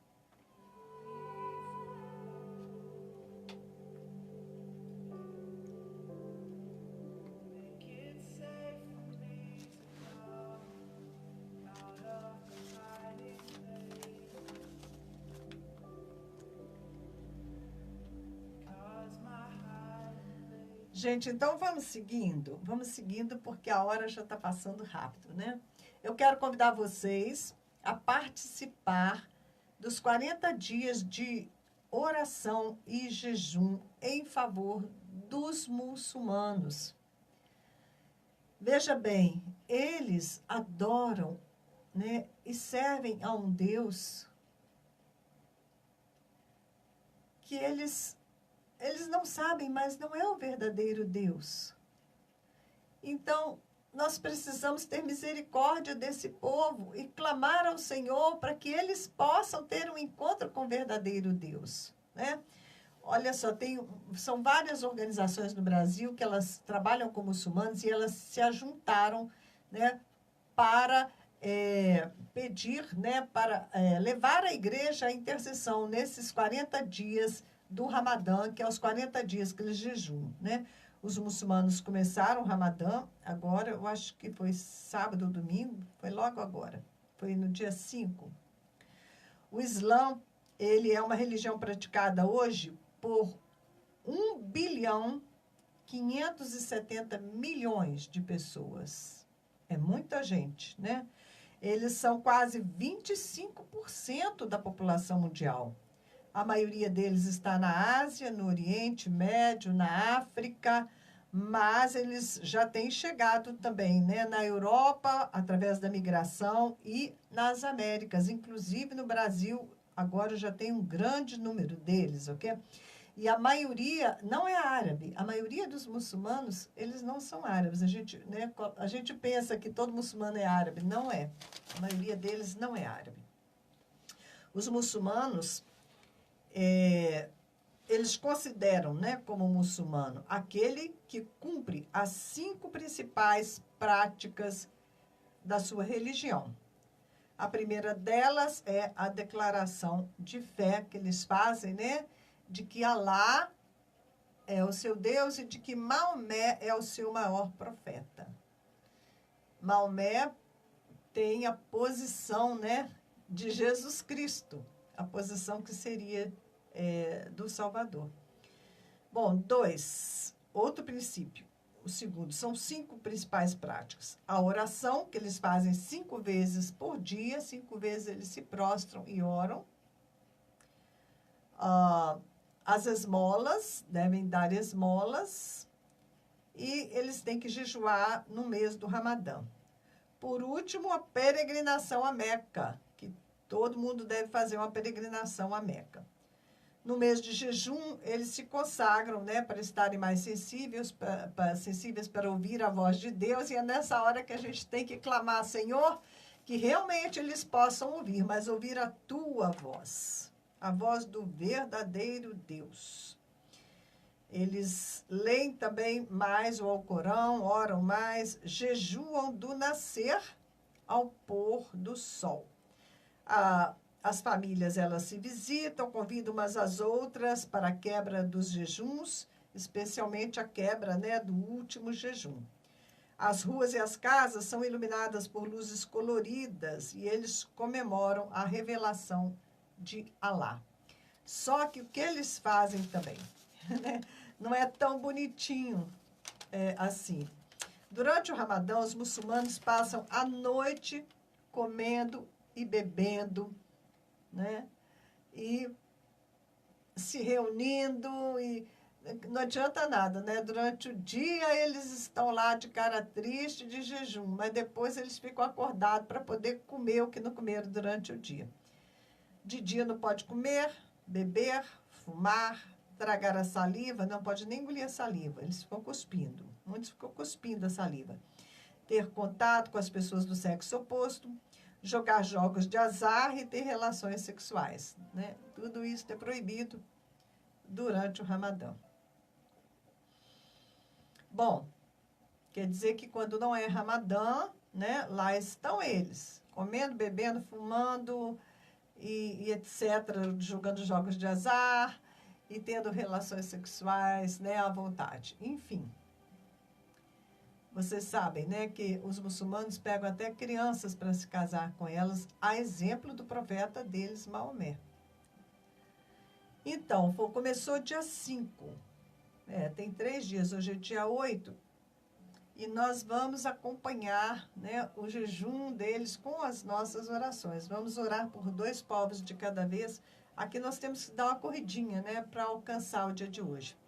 Gente, então vamos seguindo porque a hora já está passando rápido, né? Eu quero convidar vocês a participar dos 40 dias de oração e jejum em favor dos muçulmanos. Veja bem, eles adoram, né, e servem a um Deus que eles não sabem, mas não é o verdadeiro Deus. Então, nós precisamos ter misericórdia desse povo e clamar ao Senhor para que eles possam ter um encontro com o verdadeiro Deus, né? Olha só, são várias organizações no Brasil que elas trabalham com muçulmanos e elas se ajuntaram, né, para pedir, né, para levar a igreja à intercessão nesses 40 dias do Ramadã, que é os 40 dias que eles jejuam, né? Os muçulmanos começaram o Ramadã agora, eu acho que foi sábado ou domingo, foi logo agora, foi no dia 5. O Islã, ele é uma religião praticada hoje por 1.570 bilhões de pessoas. É muita gente, né? Eles são quase 25% da população mundial. A maioria deles está na Ásia, no Oriente Médio, na África, mas eles já têm chegado também, né, na Europa, através da migração, e nas Américas, inclusive no Brasil, agora já tem um grande número deles, ok? E a maioria não é árabe. A maioria dos muçulmanos, eles não são árabes. A gente pensa que todo muçulmano é árabe. Não é. A maioria deles não é árabe. Os muçulmanos, eles consideram, né, como muçulmano aquele que cumpre as 5 principais práticas da sua religião. A primeira delas é a declaração de fé que eles fazem, né, de que Alá é o seu Deus e de que Maomé é o seu maior profeta. Maomé tem a posição, né, de Jesus Cristo, a posição que seria do Salvador. Bom, 2, outro princípio. O segundo, são 5 principais práticas. A oração, que eles fazem 5 vezes por dia, 5 vezes eles se prostram e oram. As esmolas, devem dar esmolas, e eles têm que jejuar no mês do Ramadã. Por último, a peregrinação a Meca, que todo mundo deve fazer uma peregrinação a Meca. No mês de jejum, eles se consagram, né, para estarem mais sensíveis para ouvir a voz de Deus, e é nessa hora que a gente tem que clamar, Senhor, que realmente eles possam ouvir, mas ouvir a tua voz, a voz do verdadeiro Deus. Eles leem também mais o Alcorão, oram mais, jejuam do nascer ao pôr do sol. As famílias, elas se visitam, convidam umas às outras para a quebra dos jejuns, especialmente a quebra, né, do último jejum. As ruas e as casas são iluminadas por luzes coloridas e eles comemoram a revelação de Alá. Só que o que eles fazem também, né, não é tão bonitinho assim. Durante o Ramadã, os muçulmanos passam a noite comendo e bebendo, né? E se reunindo, e não adianta nada, né? Durante o dia eles estão lá de cara triste, de jejum, mas depois eles ficam acordados para poder comer o que não comeram durante o dia. De dia não pode comer, beber, fumar, tragar a saliva, não pode nem engolir a saliva, eles ficam cuspindo, muitos ficam cuspindo a saliva. Ter contato com as pessoas do sexo oposto, jogar jogos de azar e ter relações sexuais, né? Tudo isso é proibido durante o Ramadã. Bom, quer dizer que quando não é Ramadã, né, lá estão eles, comendo, bebendo, fumando e etc., jogando jogos de azar e tendo relações sexuais, né, à vontade. Enfim. Vocês sabem, né, que os muçulmanos pegam até crianças para se casar com elas, a exemplo do profeta deles, Maomé. Então, começou dia 5, tem 3 dias, hoje é dia 8, e nós vamos acompanhar, né, o jejum deles com as nossas orações. Vamos orar por 2 povos de cada vez. Aqui nós temos que dar uma corridinha, né, para alcançar o dia de hoje.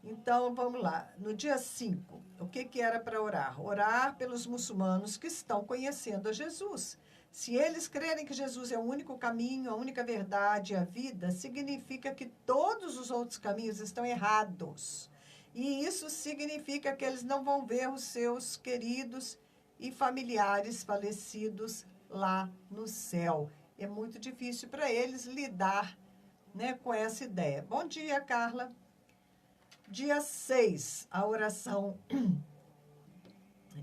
Então, vamos lá. No dia 5, o que era para orar? Orar pelos muçulmanos que estão conhecendo a Jesus. Se eles crerem que Jesus é o único caminho, a única verdade e a vida, significa que todos os outros caminhos estão errados. E isso significa que eles não vão ver os seus queridos e familiares falecidos lá no céu. É muito difícil para eles lidar, né, com essa ideia. Bom dia, Carla. Dia 6, a oração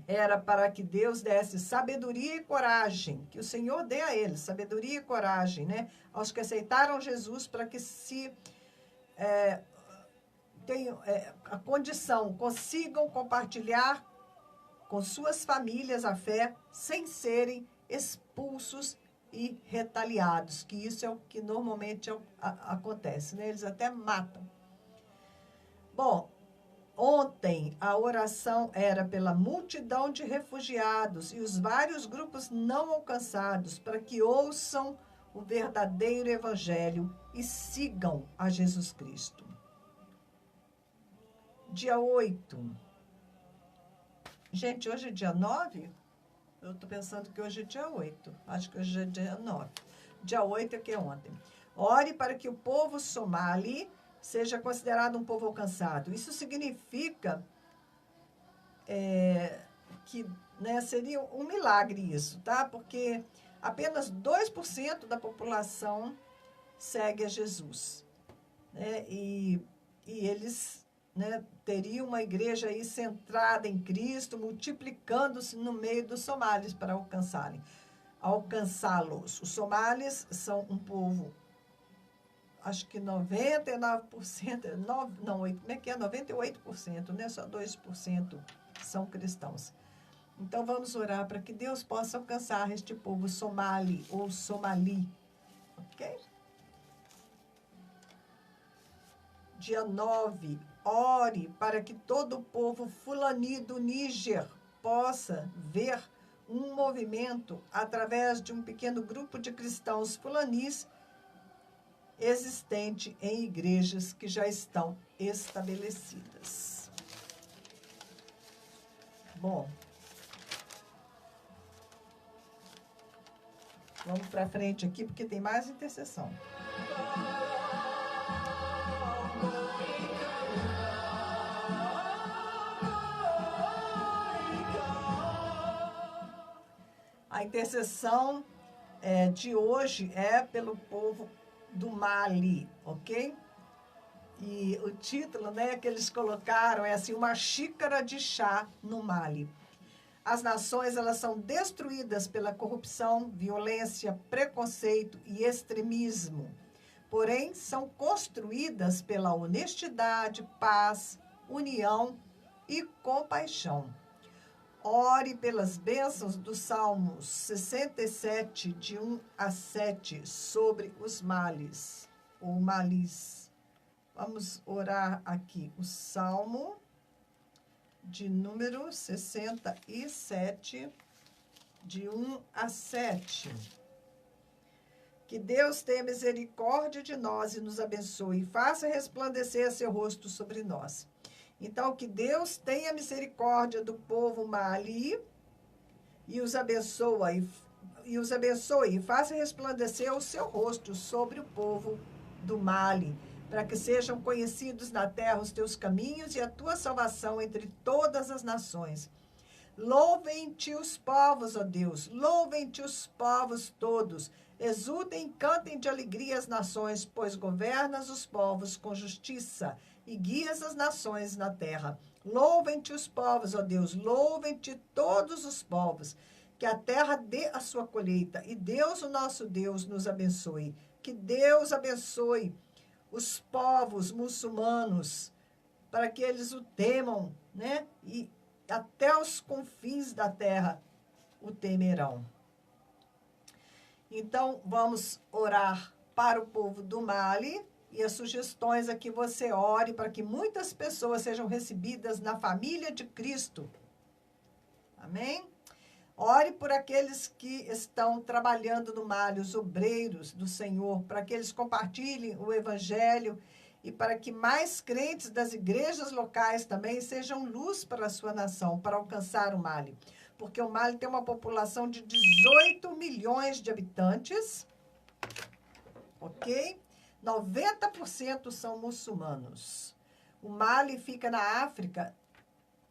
era para que Deus desse sabedoria e coragem, que o Senhor dê a eles sabedoria e coragem, né? Aos que aceitaram Jesus, para que tenham a condição, consigam compartilhar com suas famílias a fé, sem serem expulsos e retaliados, que isso é o que normalmente acontece, né? Eles até matam. Bom, ontem a oração era pela multidão de refugiados e os vários grupos não alcançados, para que ouçam o verdadeiro evangelho e sigam a Jesus Cristo. Dia 8. Gente, hoje é dia 9? Eu estou pensando que hoje é dia 8. Acho que hoje é dia 9. Dia 8 é que é ontem. Ore para que o povo somali seja considerado um povo alcançado. Isso significa que, né, seria um milagre isso, tá? Porque apenas 2% da população segue a Jesus, né? E eles, né, teriam uma igreja aí centrada em Cristo, multiplicando-se no meio dos somalis para alcançá-los. Os somalis são um povo, acho que 99%, como é que é? 98%, né? Só 2% são cristãos. Então, vamos orar para que Deus possa alcançar este povo somali ou somali, ok? Dia 9, ore para que todo o povo fulani do Níger possa ver um movimento através de um pequeno grupo de cristãos fulanis existente em igrejas que já estão estabelecidas. Bom, vamos para frente aqui porque tem mais intercessão. A intercessão de hoje é pelo povo do Mali, ok? E o título, né, que eles colocaram é assim, uma xícara de chá no Mali. As nações, elas são destruídas pela corrupção, violência, preconceito e extremismo. Porém, são construídas pela honestidade, paz, união e compaixão. Ore pelas bênçãos do Salmos 67, de 1 a 7, sobre os males, ou malis. Vamos orar aqui. O Salmo de número 67, de 1 a 7. Que Deus tenha misericórdia de nós e nos abençoe, e faça resplandecer seu rosto sobre nós. Então, que Deus tenha misericórdia do povo Mali e os abençoe, e faça resplandecer o seu rosto sobre o povo do Mali, para que sejam conhecidos na terra os teus caminhos e a tua salvação entre todas as nações. Louvem-te os povos, ó Deus, louvem-te os povos todos. Exultem e cantem de alegria as nações, pois governas os povos com justiça e guias as nações na terra. Louvem-te os povos, ó Deus, louvem-te todos os povos. Que a terra dê a sua colheita e Deus, o nosso Deus, nos abençoe. Que Deus abençoe os povos muçulmanos, para que eles o temam, né? E até os confins da terra o temerão. Então, vamos orar para o povo do Mali, e as sugestões é que você ore para que muitas pessoas sejam recebidas na família de Cristo. Amém? Ore por aqueles que estão trabalhando no Mali, os obreiros do Senhor, para que eles compartilhem o Evangelho e para que mais crentes das igrejas locais também sejam luz para a sua nação, para alcançar o Mali. Porque o Mali tem uma população de 18 milhões de habitantes, ok? 90% são muçulmanos. O Mali fica na África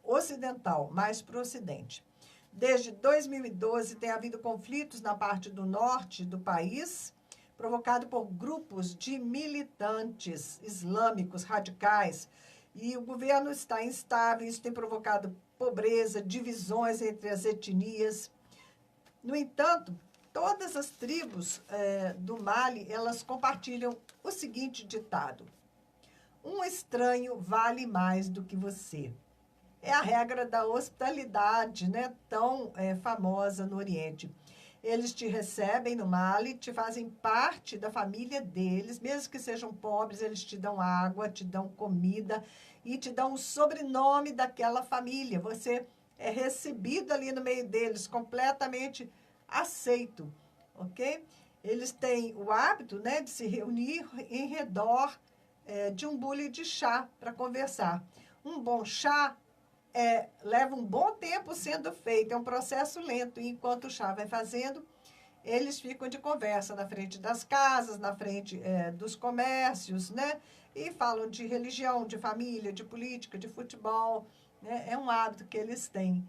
Ocidental, mais para o Ocidente. Desde 2012, tem havido conflitos na parte do norte do país, provocado por grupos de militantes islâmicos radicais. E o governo está instável, isso tem provocado pobreza, divisões entre as etnias. No entanto, todas as tribos do Mali, elas compartilham o seguinte ditado: um estranho vale mais do que você. É a regra da hospitalidade, né, tão famosa no Oriente. Eles te recebem no Mali, te fazem parte da família deles, mesmo que sejam pobres, eles te dão água, te dão comida e te dão o sobrenome daquela família. Você é recebido ali no meio deles, completamente aceito, ok? Eles têm o hábito, né, de se reunir em redor de um bule de chá para conversar. Um bom chá leva um bom tempo sendo feito, é um processo lento, e enquanto o chá vai fazendo, eles ficam de conversa na frente das casas, na frente dos comércios, né? E falam de religião, de família, de política, de futebol, né? É um hábito que eles têm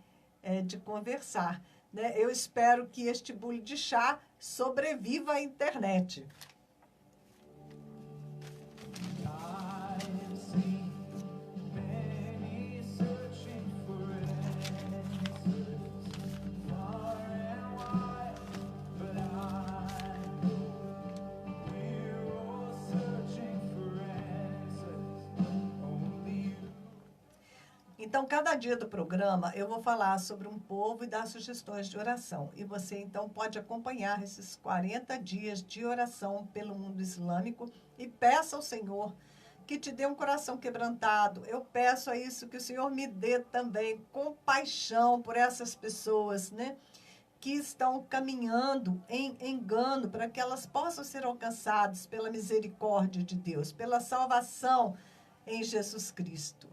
de conversar, né? Eu espero que este bule de chá sobreviva à internet. Então, cada dia do programa, eu vou falar sobre um povo e dar sugestões de oração. E você, então, pode acompanhar esses 40 dias de oração pelo mundo islâmico e peça ao Senhor que te dê um coração quebrantado. Eu peço a isso que o Senhor me dê também compaixão por essas pessoas, né, que estão caminhando em engano, para que elas possam ser alcançadas pela misericórdia de Deus, pela salvação em Jesus Cristo.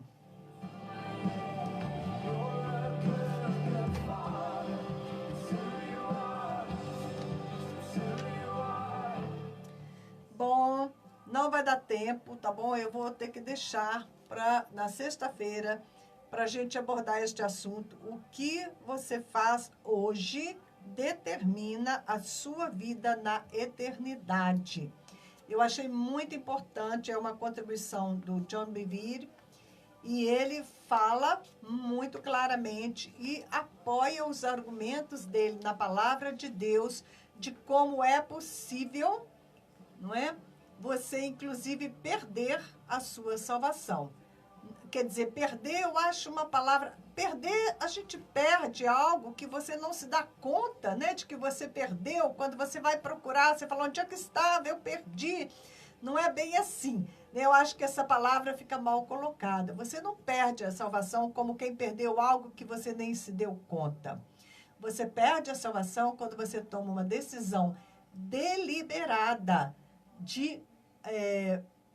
Bom, não vai dar tempo, tá bom? Eu vou ter que deixar para na sexta-feira para a gente abordar este assunto. O que você faz hoje determina a sua vida na eternidade. Eu achei muito importante, é uma contribuição do John Bevere, e ele fala muito claramente e apoia os argumentos dele na palavra de Deus de como é possível, não é? Você, inclusive, perder a sua salvação. Quer dizer, perder, eu acho uma palavra... Perder, a gente perde algo que você não se dá conta, né? De que você perdeu. Quando você vai procurar, você fala, onde é que estava? Eu perdi. Não é bem assim. Eu acho que essa palavra fica mal colocada. Você não perde a salvação como quem perdeu algo que você nem se deu conta. Você perde a salvação quando você toma uma decisão deliberada de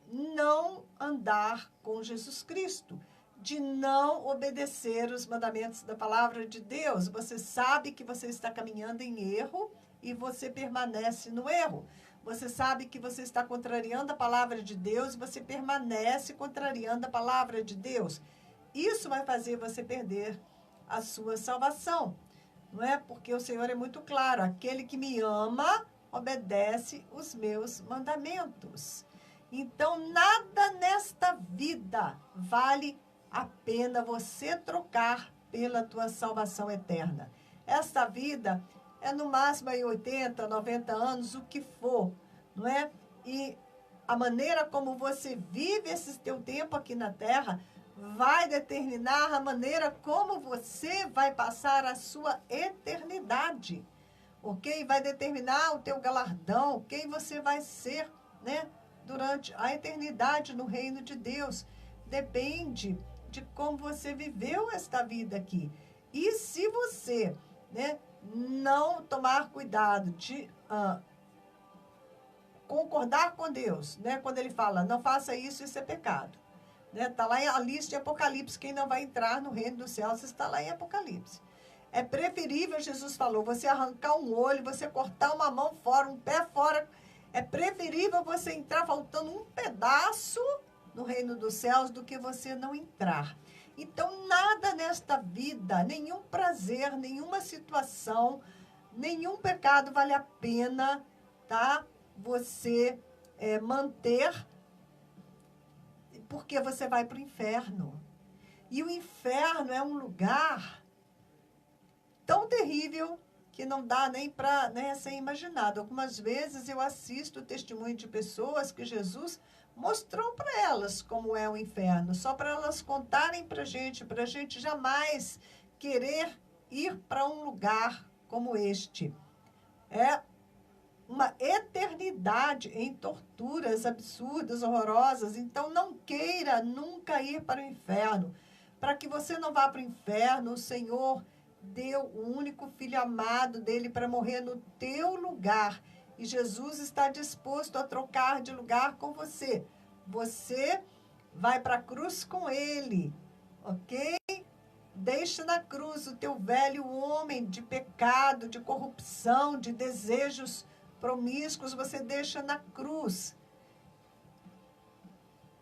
não andar com Jesus Cristo, de não obedecer os mandamentos da palavra de Deus. Você sabe que você está caminhando em erro e você permanece no erro. Você sabe que você está contrariando a palavra de Deus e você permanece contrariando a palavra de Deus. Isso vai fazer você perder a sua salvação, não é? Porque o Senhor é muito claro, aquele que me ama obedece os meus mandamentos. Então, nada nesta vida vale a pena você trocar pela tua salvação eterna. Esta vida é no máximo aí 80, 90 anos, o que for, não é? E a maneira como você vive esse teu tempo aqui na Terra vai determinar a maneira como você vai passar a sua eternidade. Ok? Vai determinar o teu galardão, quem você vai ser, né? Durante a eternidade no reino de Deus. Depende de como você viveu esta vida aqui. E se você, né, não tomar cuidado de concordar com Deus, né? Quando ele fala, não faça isso, isso é pecado. Está lá a lista de Apocalipse, quem não vai entrar no reino dos céus está lá em Apocalipse. É preferível, Jesus falou, você arrancar um olho, você cortar uma mão fora, um pé fora. É preferível você entrar faltando um pedaço no reino dos céus do que você não entrar. Então, nada nesta vida, nenhum prazer, nenhuma situação, nenhum pecado vale a pena, tá? Você manter, porque você vai para o inferno. E o inferno é um lugar tão terrível que não dá nem para, né, ser imaginado. Algumas vezes eu assisto o testemunho de pessoas que Jesus mostrou para elas como é o inferno, só para elas contarem para a gente jamais querer ir para um lugar como este. é uma eternidade em torturas absurdas, horrorosas. Então, não queira nunca ir para o inferno. Para que você não vá para o inferno, o Senhor deu o único filho amado dele para morrer no teu lugar. E Jesus está disposto a trocar de lugar com você. Você vai para a cruz com ele, ok? Deixa na cruz o teu velho homem de pecado, de corrupção, de desejos promíscuos, você deixa na cruz.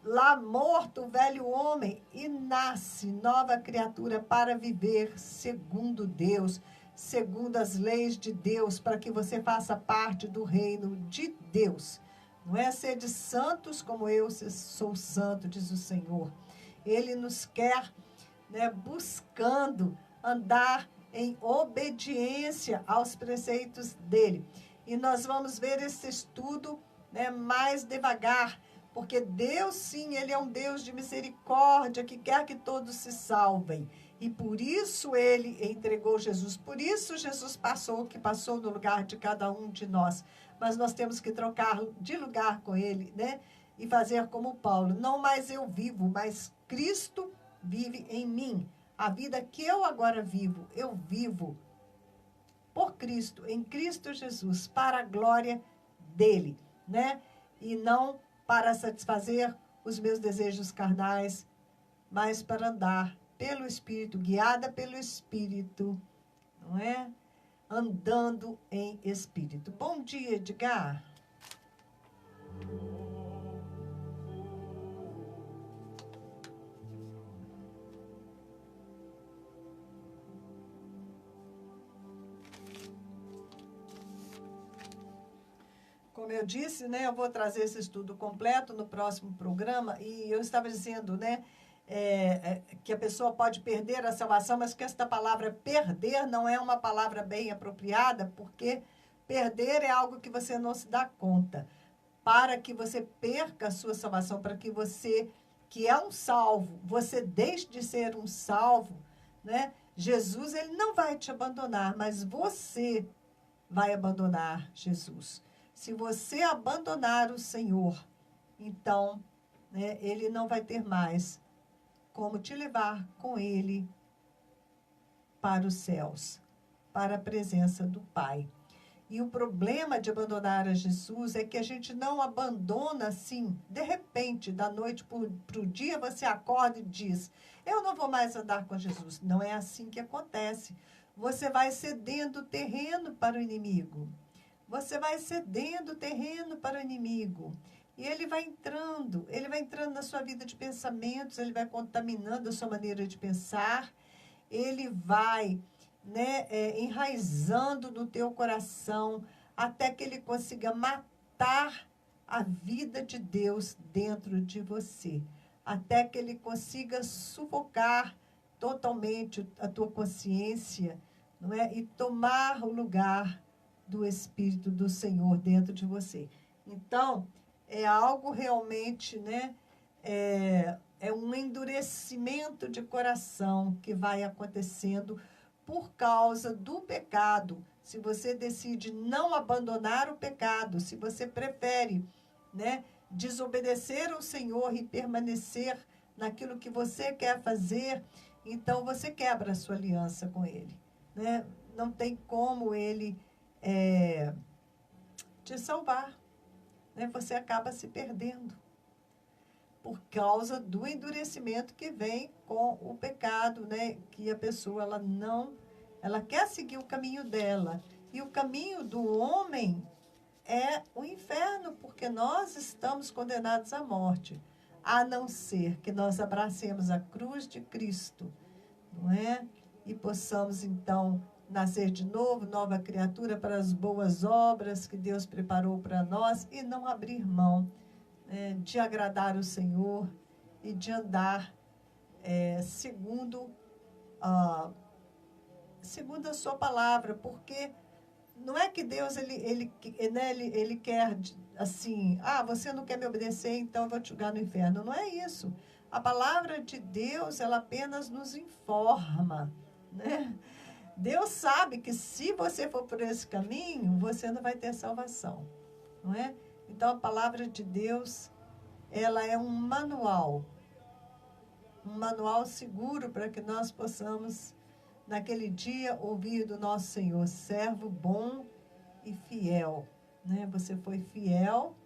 Lá morto o velho homem e nasce nova criatura para viver segundo Deus, segundo as leis de Deus, para que você faça parte do reino de Deus. Não é ser de santos como eu sou santo, diz o Senhor. Ele nos quer, né, buscando andar em obediência aos preceitos dele. E nós vamos ver esse estudo, né, mais devagar, porque Deus, sim, ele é um Deus de misericórdia, que quer que todos se salvem. E por isso ele entregou Jesus. Por isso Jesus passou o que passou no lugar de cada um de nós. Mas nós temos que trocar de lugar com ele, né? E fazer como Paulo. Não mais eu vivo, mas Cristo vive em mim. A vida que eu agora vivo, eu vivo por Cristo, em Cristo Jesus, para a glória dele, né? E não para satisfazer os meus desejos carnais, mas para andar pelo Espírito, guiada pelo Espírito, não é? Andando em Espírito. Bom dia, Edgar. Como eu disse, né, eu vou trazer esse estudo completo no próximo programa, e eu estava dizendo, né, que a pessoa pode perder a salvação, mas que esta palavra perder não é uma palavra bem apropriada, porque perder é algo que você não se dá conta. Para que você perca a sua salvação, para que você, que é um salvo, você deixe de ser um salvo, né? Jesus, ele não vai te abandonar, mas você vai abandonar Jesus. Se você abandonar o Senhor, então, né, ele não vai ter mais como te levar com ele para os céus, para a presença do Pai. E o problema de abandonar a Jesus é que a gente não abandona assim, de repente, da noite para o dia, você acorda e diz, eu não vou mais andar com Jesus. Não é assim que acontece. Você vai cedendo terreno para o inimigo. Você vai cedendo terreno para o inimigo. E ele vai entrando na sua vida de pensamentos, ele vai contaminando a sua maneira de pensar, ele vai, né, enraizando no teu coração, até que ele consiga matar a vida de Deus dentro de você. Até que ele consiga sufocar totalmente a tua consciência, não é? E tomar o lugar do Espírito do Senhor dentro de você. Então, é algo realmente, né? É um endurecimento de coração que vai acontecendo por causa do pecado. Se você decide não abandonar o pecado, se você prefere, né, desobedecer ao Senhor e permanecer naquilo que você quer fazer, então você quebra a sua aliança com Ele, né? Não tem como Ele te salvar, né? Você acaba se perdendo por causa do endurecimento que vem com o pecado, né? Que a pessoa ela quer seguir o caminho dela, e o caminho do homem é o inferno, porque nós estamos condenados à morte, a não ser que nós abracemos a cruz de Cristo, não é? E possamos então nascer de novo, nova criatura, para as boas obras que Deus preparou para nós, e não abrir mão, né, de agradar o Senhor e de andar segundo a sua palavra, porque não é que Deus ele quer assim, você não quer me obedecer, então eu vou te jogar no inferno. Não é isso. A palavra de Deus, ela apenas nos informa, né? Deus sabe que se você for por esse caminho, você não vai ter salvação, não é? Então, a palavra de Deus, ela é um manual seguro para que nós possamos, naquele dia, ouvir do nosso Senhor, servo bom e fiel, né? Você foi fiel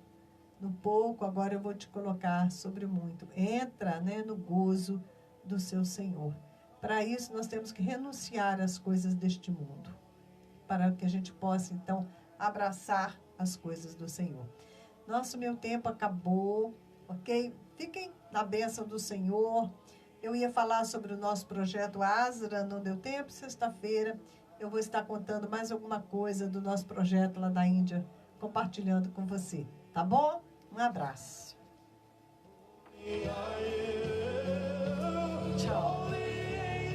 no pouco, agora eu vou te colocar sobre muito. Entra, né, no gozo do seu Senhor. Para isso, nós temos que renunciar às coisas deste mundo, para que a gente possa, então, abraçar as coisas do Senhor. Meu tempo acabou, ok? Fiquem na bênção do Senhor. Eu ia falar sobre o nosso projeto Asra, não deu tempo. Sexta-feira eu vou estar contando mais alguma coisa do nosso projeto lá da Índia, compartilhando com você, tá bom? Um abraço. Tchau.